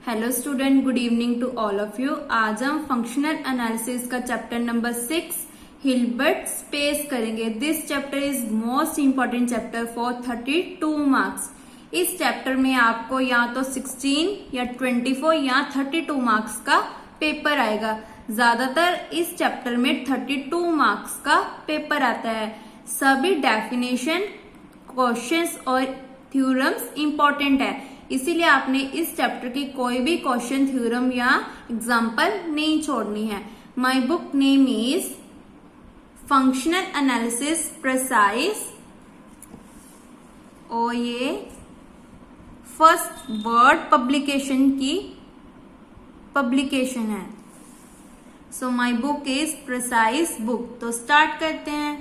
Hello student, good evening to all of you. आज हम functional analysis का chapter number 6 Hilbert space करेंगे। This chapter is most important chapter for 32 marks. इस चैप्टर में आपको या तो 16 या 24 या 32 मार्क्स का पेपर आएगा। ज्यादातर इस चैप्टर में 32 मार्क्स का पेपर आता है। सभी डेफिनेशन, क्वेश्चंस और थ्योरम्स इंपॉर्टेंट है, इसीलिए आपने इस चैप्टर की कोई भी क्वेश्चन, थ्योरम या एग्जाम्पल नहीं छोड़नी है। My book name is functional analysis precise और ये फर्स्ट वर्ड पब्लिकेशन की पब्लिकेशन है। So my book is precise book. तो स्टार्ट करते हैं।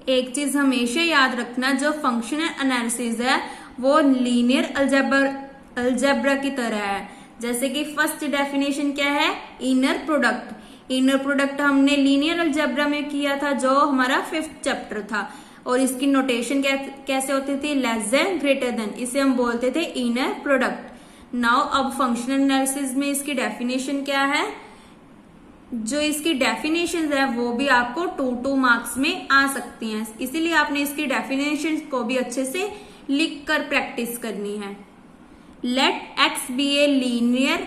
एक चीज हमेशा याद रखना, जो फंक्शनल एनालिसिस है वो लीनियर अलजेब्रा की तरह है। जैसे कि फर्स्ट डेफिनेशन क्या है, इनर प्रोडक्ट। इनर प्रोडक्ट हमने लीनियर अलजेब्रा में किया था, जो हमारा 5th चैप्टर था। और इसकी नोटेशन कैसे होती थी, लेस देन, ग्रेटर देन, इसे हम बोलते थे इनर प्रोडक्ट। नाउ अब फंक्शनल एनालिसिस में इसकी डेफिनेशन क्या है, जो इसकी डेफिनेशन है वो भी आपको 2 मार्क्स में आ सकती हैं, इसीलिए आपने इसकी डेफिनेशन को भी अच्छे से लिख कर प्रैक्टिस करनी है। Let X be a linear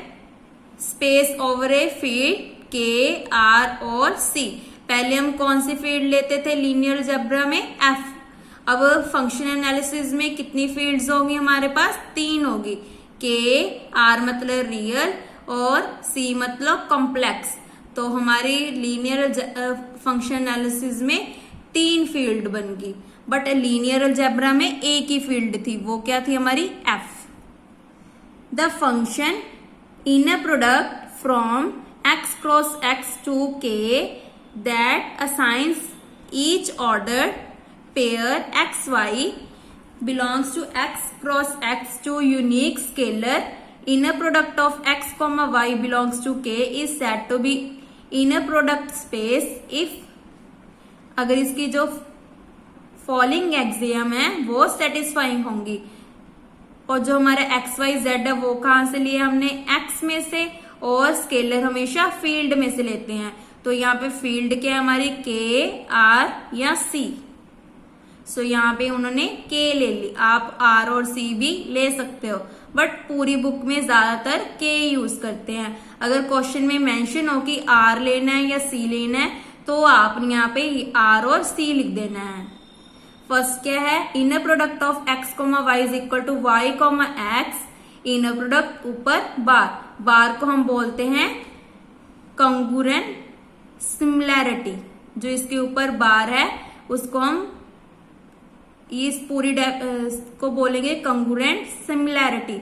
space over a field K, R और सी। पहले हम कौन सी फील्ड लेते थे लीनियर अलजेब्रा में, एफ। अब फंक्शनल एनालिसिस में कितनी फील्ड्स होंगी हमारे पास, 3 होगी। के, आर मतलब रियल और सी मतलब कॉम्प्लेक्स। तो हमारी लीनियर फंक्शन एनालिसिस में 3 फील्ड बन गई, बट लीनियर अलजेब्रा में एक ही फील्ड थी, वो क्या थी हमारी, f. The function inner product from x cross x to k that assigns each order pair x y belongs to x cross x to unique scalar inner product of x comma y belongs to k is said to be inner product space if, अगर इसकी जो following axiom है वो satisfying होंगी। और जो हमारा x Y Z है वो कहां से लिए हमने, एक्स में से, और स्केलर हमेशा फील्ड में से लेते हैं। तो यहाँ पे फील्ड क्या है हमारी, के, आर या सी। सो यहाँ पे उन्होंने के ले ली, आप आर और सी भी ले सकते हो, बट पूरी बुक में ज्यादातर के यूज करते हैं। अगर क्वेश्चन में मेंशन हो कि आर लेना है या सी लेना है, तो आप यहाँ पे आर और सी लिख देना है। फर्स्ट क्या है, inner product of x comma Y is equal to Y comma X. Inner product ऊपर बार, बार को हम बोलते हैं कंगुरेंट सिमिलैरिटी। जो इसके ऊपर बार है उसको हम इस पूरी को बोलेंगे कंगुरेंट सिमिलैरिटी।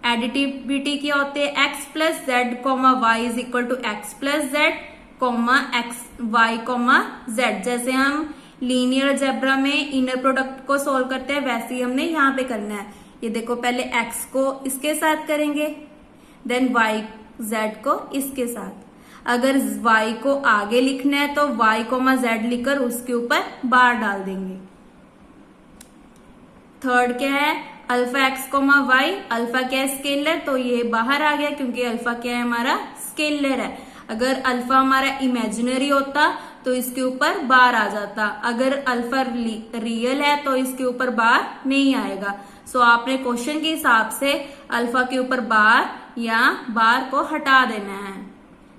एडिटिविटी क्या होते हैं, X plus Z comma Y is equal to X plus Z comma X Y comma Z. जैसे हम लीनियर अलजेब्रा में इनर प्रोडक्ट को सोल्व करते हैं, वैसे ही हमने यहाँ पे करना है। ये देखो, पहले एक्स को इसके साथ करेंगे, देन वाई जेड को इसके साथ। अगर वाई को आगे लिखना है तो वाई कोमा जेड लिखकर उसके ऊपर बार डाल देंगे। थर्ड क्या है, alpha X comma Y. Alpha क्या है, स्केलर, तो ये बाहर आ गया क्योंकि अल्फा क्या है हमारा, स्केलर है। अगर अल्फा हमारा इमेजिनरी होता तो इसके ऊपर बार आ जाता। अगर अल्फा रियल है तो इसके ऊपर बार नहीं आएगा। सो आपने क्वेश्चन के हिसाब से अल्फा के ऊपर बार या बार को हटा देना है।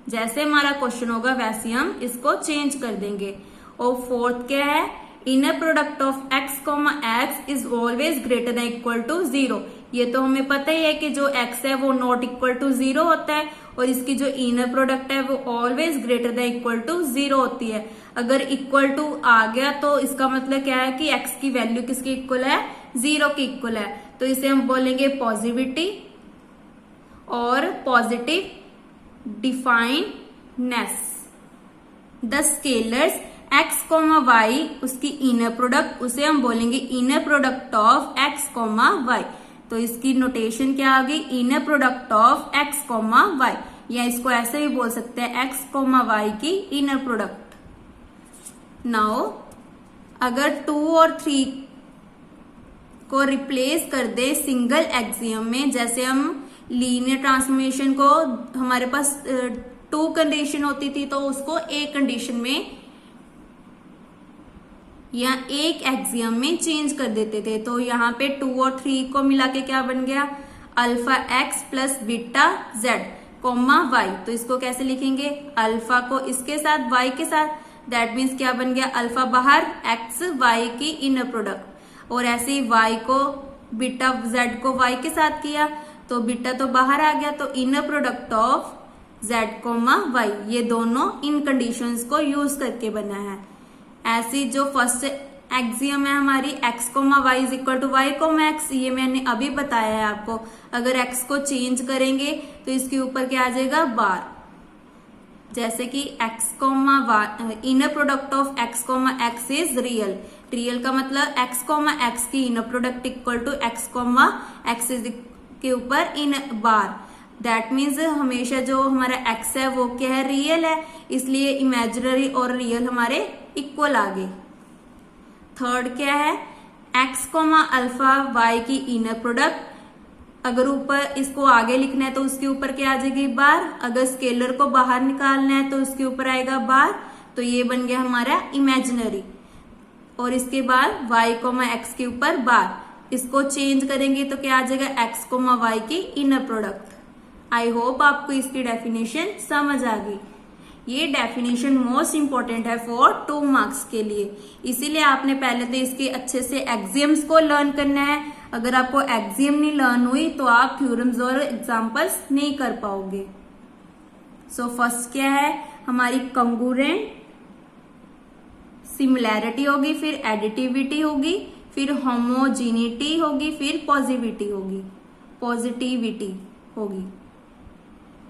जैसे हमारा क्वेश्चन होगा वैसे हम इसको चेंज कर देंगे। और फोर्थ क्या है, inner product of X comma X is always greater than equal to 0। ये तो हमें पता ही है कि जो एक्स है वो नॉट इक्वल टू 0 होता है, और इसकी जो इनर प्रोडक्ट है वो always greater than equal to 0 होती है। अगर इक्वल टू आ गया तो इसका मतलब क्या है कि एक्स की वैल्यू किसकी इक्वल है, 0 की इक्वल है। तो इसे हम बोलेंगे पॉजिटिविटी और positive definiteness. The scalars x comma y, उसकी इनर प्रोडक्ट, उसे हम बोलेंगे inner product of x comma Y. तो इसकी नोटेशन क्या आ गई, inner product of x comma y, या इसको ऐसे भी बोल सकते हैं एक्स कोमा वाई की इनर प्रोडक्ट। नाउ अगर 2 और 3 को रिप्लेस कर दे सिंगल एक्सियम में, जैसे हम लीनियर ट्रांसफॉर्मेशन को हमारे पास 2 कंडीशन होती थी, तो उसको एक कंडीशन में या एक एक्सियम में चेंज कर देते थे। तो यहाँ पे 2 और 3 को मिला के क्या बन गया, alpha X plus beta Z comma Y. तो इसको कैसे लिखेंगे, अल्फा को इसके साथ वाई के साथ, दैट मीन्स क्या बन गया, अल्फा बाहर, एक्स वाई की इनर प्रोडक्ट। और ऐसे ही वाई को बीटा जेड को वाई के साथ किया तो बीटा तो बाहर आ गया, तो inner product of Z comma Y, ये दोनों इन कंडीशंस को यूज करके बना है। ऐसी जो फर्स्ट एक्सियम है हमारी x comma Y is equal to Y comma X, ये मैंने अभी बताया है आपको। अगर x को चेंज करेंगे तो इसके ऊपर क्या आ जाएगा, बार। जैसे कि x comma Y, inner product of x comma X is real. Real का मतलब x कोमा एक्स की inner product equal to x comma X is के ऊपर इन बार। दैट मीन्स हमेशा जो हमारा x है वो क्या है, रियल है, इसलिए इमेजिनरी और रियल हमारे इक्वल आ गए। थर्ड क्या है, x कोमा अल्फा y की इनर प्रोडक्ट, अगर ऊपर इसको आगे लिखना है तो उसके ऊपर क्या आ जाएगी, बार। अगर स्केलर को बाहर निकालना है तो उसके ऊपर आएगा बार, तो ये बन गया हमारा इमेजिनरी। और इसके बाद y कोमा x के ऊपर बार, इसको चेंज करेंगे तो क्या आ जाएगा, x कोमा y की इनर प्रोडक्ट। आई होप आपको इसकी डेफिनेशन समझ आ गई। ये डेफिनेशन मोस्ट इंपॉर्टेंट है फॉर 2 मार्क्स के लिए, इसीलिए आपने पहले तो इसके अच्छे से एक्सियम्स को लर्न करना है। अगर आपको एक्सियम नहीं लर्न हुई तो आप थ्योरम्स और एग्जांपल्स नहीं कर पाओगे। सो फर्स्ट क्या है हमारी, कंगुरेंट, सिमिलैरिटी होगी, फिर एडिटिविटी होगी, फिर होमोजीनिटी होगी, फिर पॉजिटिविटी होगी।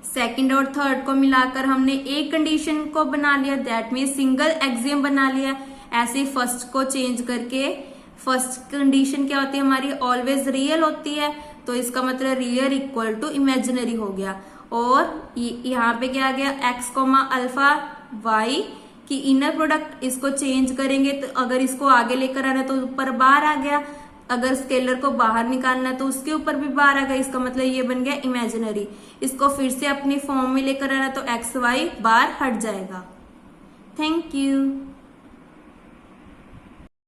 सेकंड और थर्ड को मिलाकर हमने एक कंडीशन को बना लिया, दैट मीन सिंगल एक्सियम बना लिया। ऐसे फर्स्ट को चेंज करके, फर्स्ट कंडीशन क्या होती है हमारी, ऑलवेज रियल होती है, तो इसका मतलब रियल इक्वल टू इमेजिनरी हो गया। और यहाँ पे क्या आ गया, एक्स कोमा अल्फा वाई की इनर प्रोडक्ट, इसको चेंज करेंगे तो अगर इसको आगे लेकर आना तो ऊपर बाहर आ गया, अगर स्केलर को बाहर निकालना तो उसके ऊपर भी बाहर आ गया, इसका मतलब ये बन गया इमेजिनरी। इसको फिर से अपनी फॉर्म में लेकर आना तो एक्स वाई बार हट जाएगा। Thank you.